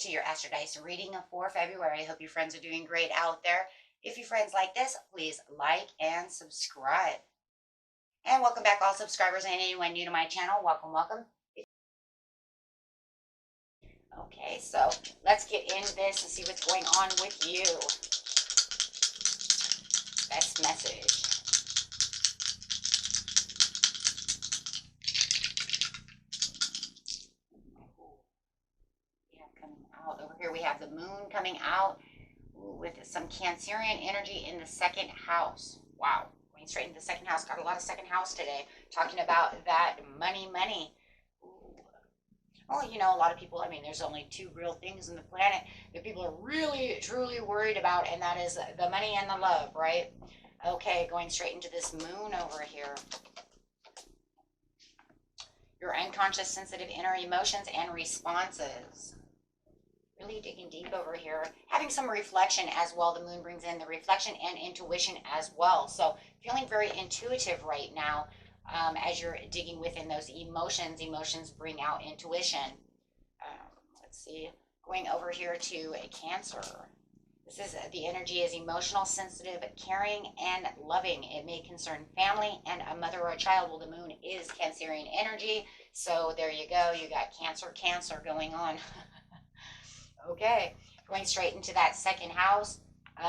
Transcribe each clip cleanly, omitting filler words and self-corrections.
to your Astro Dice reading for February. I hope your friends are doing great out there. If your friends like this, please like and subscribe. And welcome back, all subscribers and anyone new to my channel. Welcome, welcome. Okay, so let's get into this and see what's going on with you. Best message. Coming out over here, we have the moon coming out with some Cancerian energy in the second house. Wow, going straight into the second house. Got a lot of second house today, talking about that money. Well, you know, a lot of people, I mean, there's only two real things in the planet that people are really, truly worried about, and that is the money and the love, right? Okay, going straight into this moon over here. Your unconscious, sensitive inner emotions and responses. Really digging deep over here. Having some reflection as well. The moon brings in the reflection and intuition as well. So feeling very intuitive right now as you're digging within those emotions. Emotions bring out intuition. Let's see. Going over here to a Cancer. This is the energy is emotional, sensitive, caring, and loving. It may concern family and a mother or a child. Well, the moon is Cancerian energy. So there you go. You got Cancer going on. Okay, going straight into that second house.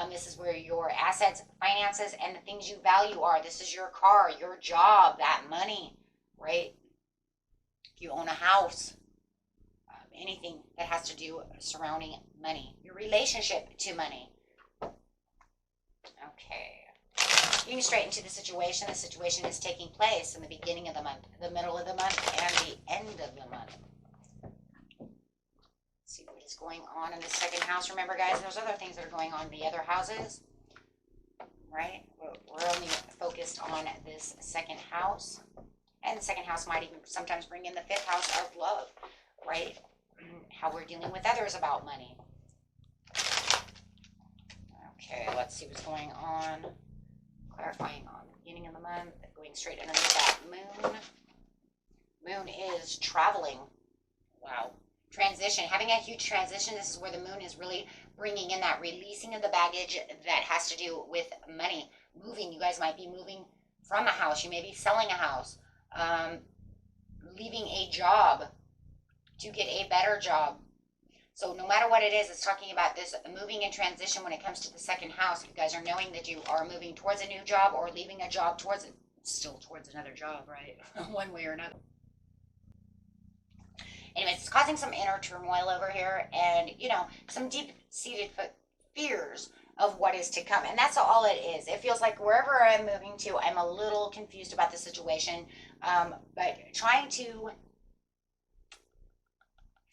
This is where your assets, finances, and the things you value are. This is your car, your job, that money, right? If you own a house, anything that has to do surrounding money, your relationship to money. Okay, getting straight into the situation. The situation is taking place in the beginning of the month, the middle of the month, and the end of the month. See what is going on in the second house. Remember, guys, there's other things that are going on in the other houses, right? We're only focused on this second house, and the second house might even sometimes bring in the fifth house of love, right? How we're dealing with others about money. Okay, let's see what's going on. Clarifying on the beginning of the month, going straight underneath that moon. Moon is traveling. Wow. Transition, having a huge transition. This is where the moon is really bringing in that releasing of the baggage that has to do with money. Moving, you guys might be moving from a house. You may be selling a house, leaving a job to get a better job. So no matter what it is, it's talking about this moving and transition when it comes to the second house. You guys are knowing that you are moving towards a new job or leaving a job towards another job, right? One way or another. Anyways, it's causing some inner turmoil over here and, you know, some deep-seated fears of what is to come. And that's all it is. It feels like wherever I'm moving to, I'm a little confused about the situation, but trying to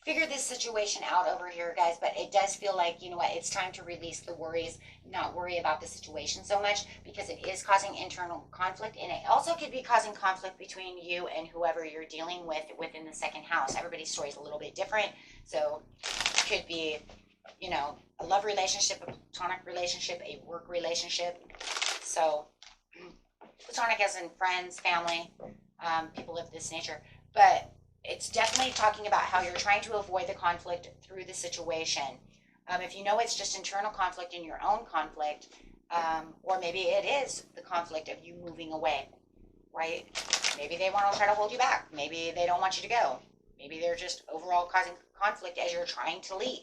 figure this situation out over here, guys. But it does feel like, you know what, it's time to release the worries, not worry about the situation so much, because it is causing internal conflict, and it also could be causing conflict between you and whoever you're dealing with within the second house. Everybody's story is a little bit different, so it could be, you know, a love relationship, a platonic relationship, a work relationship. So platonic as in friends, family, people of this nature. But it's definitely talking about how you're trying to avoid the conflict through the situation. If you know it's just internal conflict in your own conflict, or maybe it is the conflict of you moving away, right? Maybe they want to try to hold you back. Maybe they don't want you to go. Maybe they're just overall causing conflict as you're trying to leave.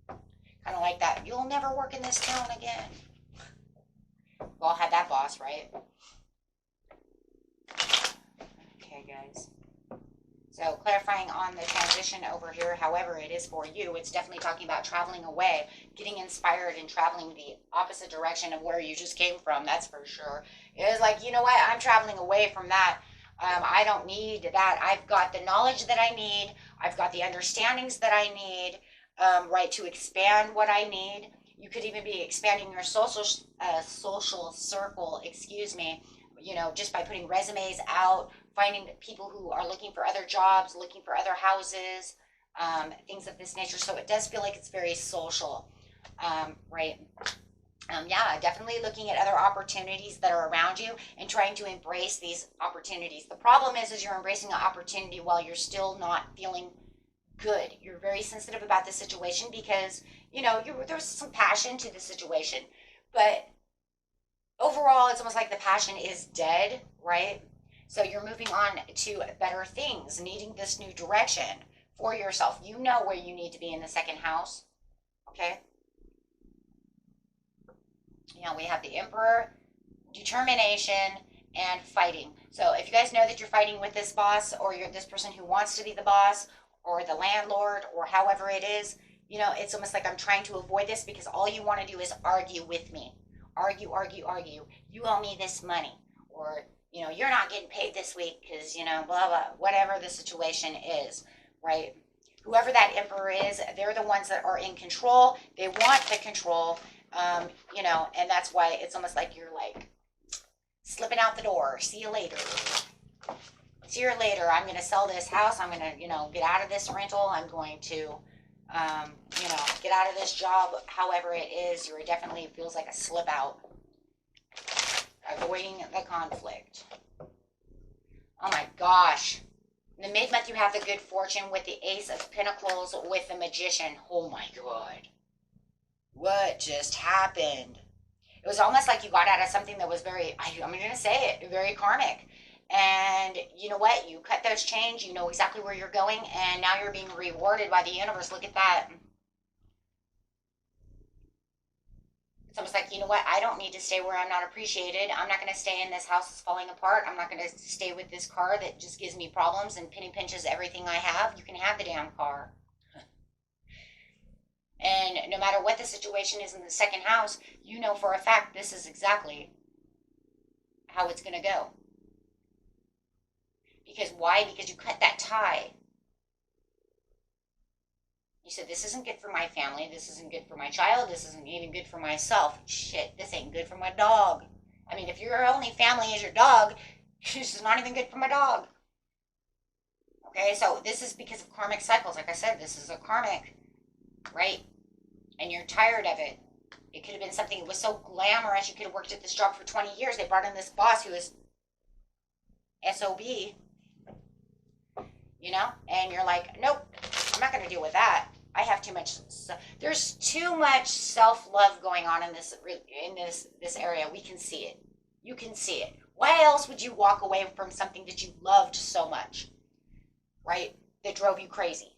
Kind of like that, you'll never work in this town again. We've all had that boss, right? Okay, guys. So clarifying on the transition over here, however it is for you, it's definitely talking about traveling away, getting inspired and traveling the opposite direction of where you just came from, that's for sure. It's like, you know what, I'm traveling away from that. I don't need that. I've got the knowledge that I need. I've got the understandings that I need, right, to expand what I need. You could even be expanding your social circle, excuse me, you know, just by putting resumes out, finding people who are looking for other jobs, looking for other houses, things of this nature. So it does feel like it's very social, right? Yeah, definitely looking at other opportunities that are around you and trying to embrace these opportunities. The problem is you're embracing an opportunity while you're still not feeling good. You're very sensitive about the situation because, there's some passion to the situation. But overall, it's almost like the passion is dead, right? So you're moving on to better things, needing this new direction for yourself. You know where you need to be in the second house, okay? We have the Emperor, determination, and fighting. So if you guys know that you're fighting with this boss, or you're this person who wants to be the boss, or the landlord, or however it is, it's almost like I'm trying to avoid this because all you want to do is argue with me. Argue, argue, argue. You owe me this money. Or, you're not getting paid this week because, blah, blah, whatever the situation is, right? Whoever that emperor is, they're the ones that are in control. They want the control, and that's why it's almost like you're like slipping out the door. See you later. See you later. I'm going to sell this house. I'm going to, get out of this rental. I'm going to, get out of this job. However it is, you're definitely feels like a slip out. Avoiding the conflict. Oh my gosh. In the mid-month, you have the good fortune with the Ace of Pentacles with the Magician. Oh my God. What just happened? It was almost like you got out of something that was very, I'm going to say it, very karmic. And you know what? You cut those chains. You know exactly where you're going. And now you're being rewarded by the universe. Look at that. It's almost like, you know what? I don't need to stay where I'm not appreciated. I'm not going to stay in this house that's falling apart. I'm not going to stay with this car that just gives me problems and penny pinches everything I have. You can have the damn car. And no matter what the situation is in the second house, you know for a fact this is exactly how it's going to go. Because why? Because you cut that tie. You said, this isn't good for my family. This isn't good for my child. This isn't even good for myself. Shit, this ain't good for my dog. I mean, if your only family is your dog, this is not even good for my dog. Okay, so this is because of karmic cycles. Like I said, this is a karmic, right? And you're tired of it. It could have been something that was so glamorous. You could have worked at this job for 20 years. They brought in this boss who is SOB, and you're like, nope, I'm not going to deal with that. I have too much. There's too much self-love going on in this area. We can see it. You can see it. Why else would you walk away from something that you loved so much, right? That drove you crazy.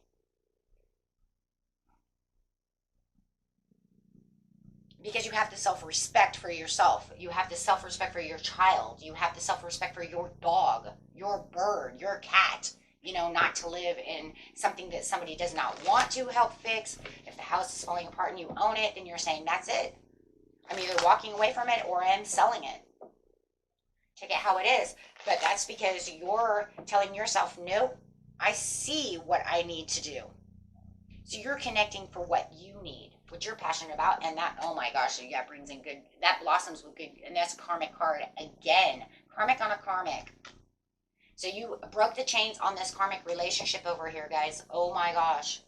Because you have the self-respect for yourself. You have the self-respect for your child. You have the self-respect for your dog, your bird, your cat. Not to live in something that somebody does not want to help fix. If the house is falling apart and you own it, then you're saying, that's it. I'm either walking away from it or I'm selling it. Take it how it is. But that's because you're telling yourself, nope, I see what I need to do. So you're connecting for what you need, what you're passionate about. And that, oh my gosh, that brings in good, that blossoms with good, and that's a karmic card again. Karmic on a karmic. So you broke the chains on this karmic relationship over here, guys. Oh my gosh.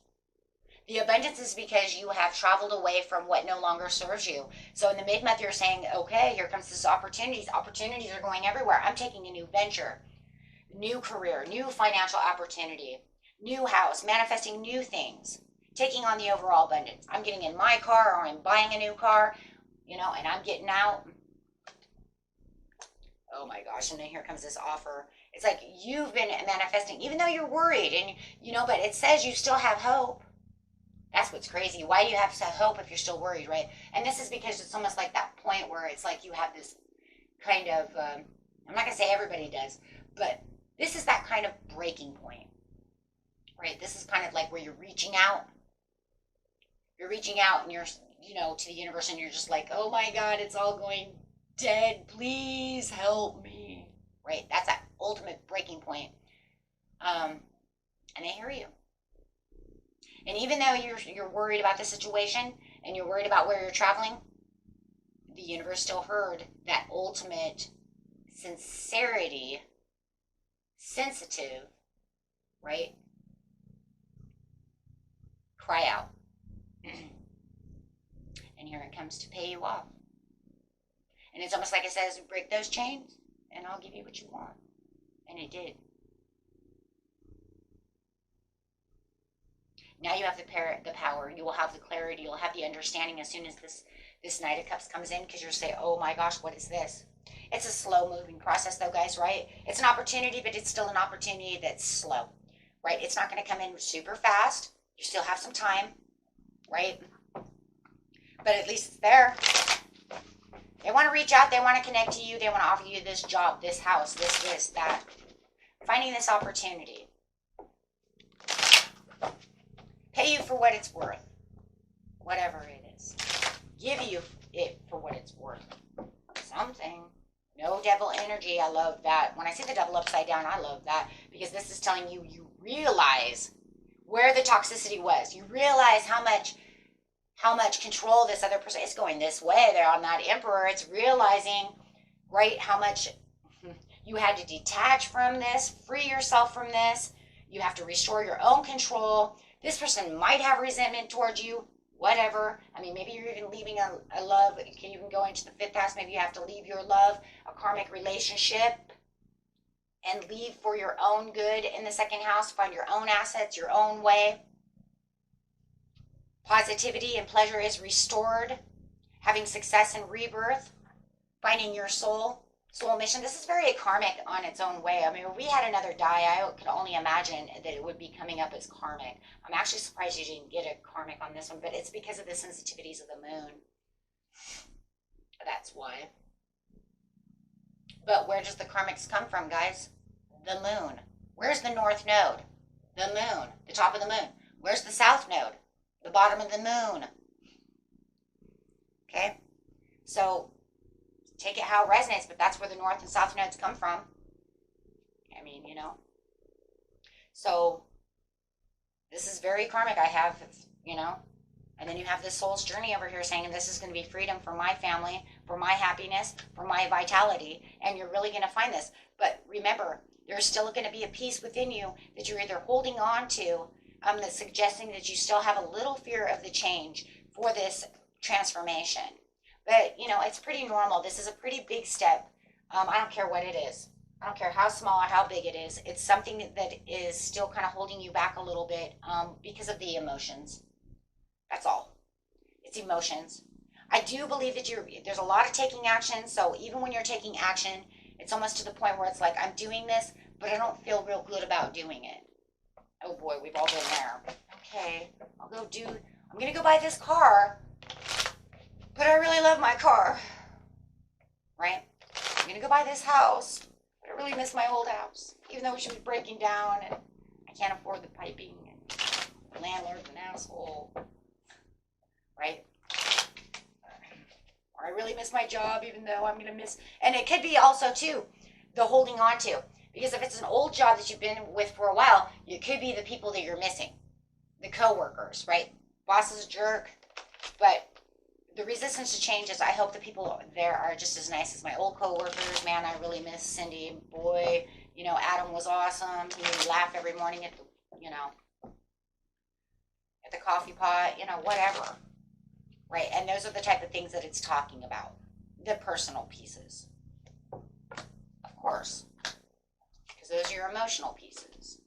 The abundance is because you have traveled away from what no longer serves you. So in the mid-month, you're saying, okay, here comes this opportunities. Opportunities are going everywhere. I'm taking a new venture, new career, new financial opportunity, new house, manifesting new things, taking on the overall abundance. I'm getting in my car, or I'm buying a new car, and I'm getting out. Oh my gosh. And then here comes this offer. It's like you've been manifesting, even though you're worried, and but it says you still have hope. That's what's crazy. Why do you have hope if you're still worried, right? And this is because it's almost like that point where it's like you have this kind of, I'm not going to say everybody does, but this is that kind of breaking point, right? This is kind of like where you're reaching out. You're reaching out and you're, to the universe, and you're just like, oh my God, it's all going dead. Please help me. Right? That's that ultimate breaking point. And they hear you. And even though you're worried about the situation and you're worried about where you're traveling, the universe still heard that ultimate sincerity, sensitive, right? Cry out. And here it comes to pay you off. And it's almost like it says, break those chains and I'll give you what you want. And it did. Now you have the power. You will have the clarity. You'll have the understanding as soon as this Knight of Cups comes in, because you'll say, oh my gosh, what is this? It's a slow-moving process, though, guys, right? It's an opportunity, but it's still an opportunity that's slow, right? It's not going to come in super fast. You still have some time, right? But at least it's there. They want to reach out. They want to connect to you. They want to offer you this job, this house, this, that. Finding this opportunity. Pay you for what it's worth. Whatever it is. Give you it for what it's worth. Something. No devil energy. I love that. When I see the devil upside down, I love that. Because this is telling you, you realize where the toxicity was. You realize how much control this other person is going this way. They're on that Emperor. It's realizing, right, how much you had to detach from this, free yourself from this. You have to restore your own control. This person might have resentment towards you, whatever. I mean, maybe you're even leaving a love. You can even go into the 5th house. Maybe you have to leave your love, a karmic relationship, and leave for your own good in the 2nd house. Find your own assets, your own way. Positivity and pleasure is restored. Having success and rebirth. Finding your soul mission. This is very karmic on its own way. I mean, if we had another die, I could only imagine that it would be coming up as karmic. I'm actually surprised you didn't get a karmic on this one, but it's because of the sensitivities of the moon. That's why. But where does the karmics come from, guys? The moon. Where's the north node? The moon. The top of the moon. Where's the south node? The bottom of the moon. Okay? So, take it how it resonates, but that's where the north and south nodes come from. I mean, you know. So, this is very karmic. I have, you know. And then you have this soul's journey over here saying, this is going to be freedom for my family, for my happiness, for my vitality. And you're really going to find this. But remember, there's still going to be a piece within you that you're either holding on to, that's suggesting that you still have a little fear of the change for this transformation. But, you know, it's pretty normal. This is a pretty big step. I don't care what it is. I don't care how small or how big it is. It's something that is still kind of holding you back a little bit because of the emotions. That's all. It's emotions. I do believe that there's a lot of taking action. So even when you're taking action, it's almost to the point where it's like, I'm doing this, but I don't feel real good about doing it. Oh boy, we've all been there. Okay, I'm going to go buy this car. But I really love my car, right? I'm going to go buy this house, but I really miss my old house, even though she was breaking down and I can't afford the piping and the landlord's an asshole, right? Or I really miss my job, even though I'm going to miss, and it could be also too, the holding on to, because if it's an old job that you've been with for a while, it could be the people that you're missing, the co-workers, right? Boss is a jerk, but the resistance to change is I hope the people there are just as nice as my old co-workers. Man, I really miss Cindy. Boy, you know, Adam was awesome. He made me laugh every morning at the, you know, at the coffee pot, you know, whatever. Right? And those are the type of things that it's talking about. The personal pieces. Of course. Because those are your emotional pieces.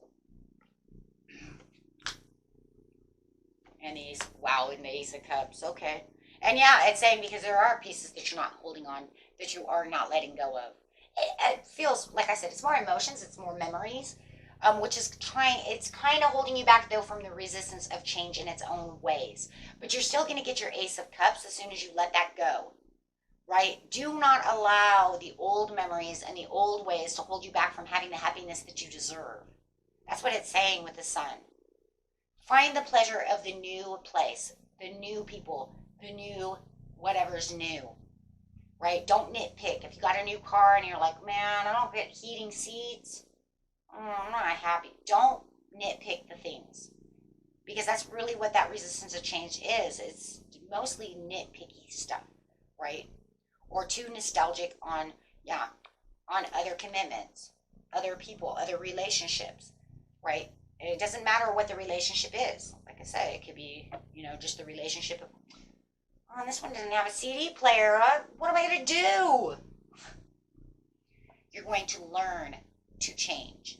And these, wow, and the Ace of Cups. Okay. And yeah, it's saying because there are pieces that you're not holding on, that you are not letting go of. It feels, like I said, it's more emotions, it's more memories, which is it's kind of holding you back, though, from the resistance of change in its own ways. But you're still going to get your Ace of Cups as soon as you let that go, right? Do not allow the old memories and the old ways to hold you back from having the happiness that you deserve. That's what it's saying with the Sun. Find the pleasure of the new place, the new people, the new whatever's new, right? Don't nitpick. If you got a new car and you're like, man, I don't get heating seats, I'm not happy. Don't nitpick the things, because that's really what that resistance to change is. It's mostly nitpicky stuff, right? Or too nostalgic on other commitments, other people, other relationships, right? And it doesn't matter what the relationship is. Like I said, it could be, you know, just the relationship of Oh, and this one doesn't have a CD player. What am I going to do? You're going to learn to change.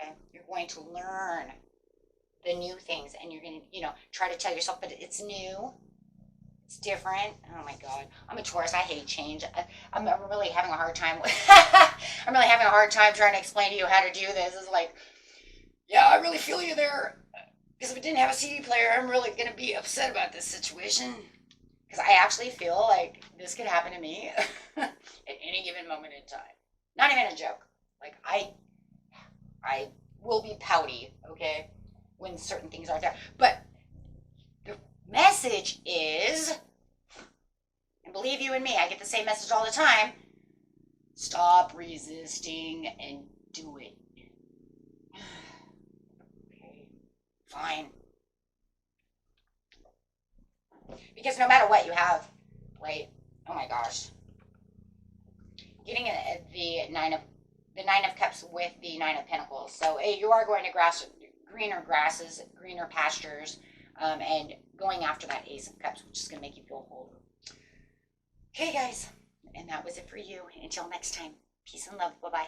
Okay? You're going to learn the new things, and you're going to, try to tell yourself, but it's new. It's different. Oh my God. I'm a Taurus. I hate change. I'm really having a hard time. I'm really having a hard time trying to explain to you how to do this. It's like, yeah, I really feel you there. Because if it didn't have a CD player, I'm really going to be upset about this situation. Because I actually feel like this could happen to me at any given moment in time. Not even a joke. Like, I will be pouty, okay, when certain things aren't there. But the message is, and believe you and me, I get the same message all the time, stop resisting and do it. Okay, fine. Because no matter what you have, right? Oh my gosh. Getting the Nine of Cups with the Nine of Pentacles. So you are going to greener grasses, greener pastures, and going after that Ace of Cups, which is going to make you feel whole. Okay, guys. And that was it for you. Until next time. Peace and love. Bye-bye.